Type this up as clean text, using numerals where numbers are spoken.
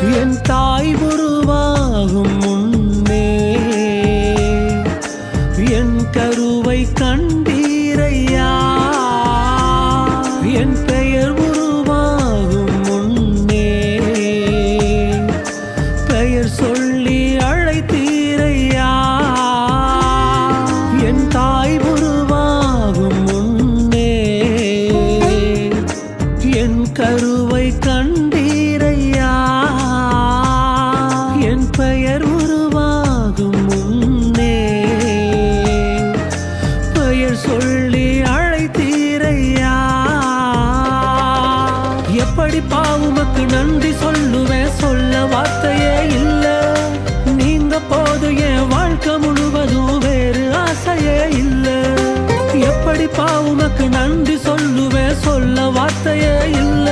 என் தாய் உருவாகும் முன்னே என் கருவை கண்டீரையா. என் பெயர் உருவாகும் முன்னே பெயர் சொல்லி அழைத்தீரையா. என் தாய் உருவாகும் முன்னே என் கருவை கண்டீரையா. என் பெயர் உருவாகும் முன்னே பெயர் சொல்லி அழைத்தீரையா. எப்படி பாவுமக்கு நன்றி சொல்லுவேன், சொல்ல வார்த்தையே இல்ல. நீங்க போது என் வாழ்க்கை முழுவதும் வேறு ஆசையே இல்ல. எப்படி பாவுமக்கு நன்றி சொல்லுவேன், சொல்ல வார்த்தையே இல்ல.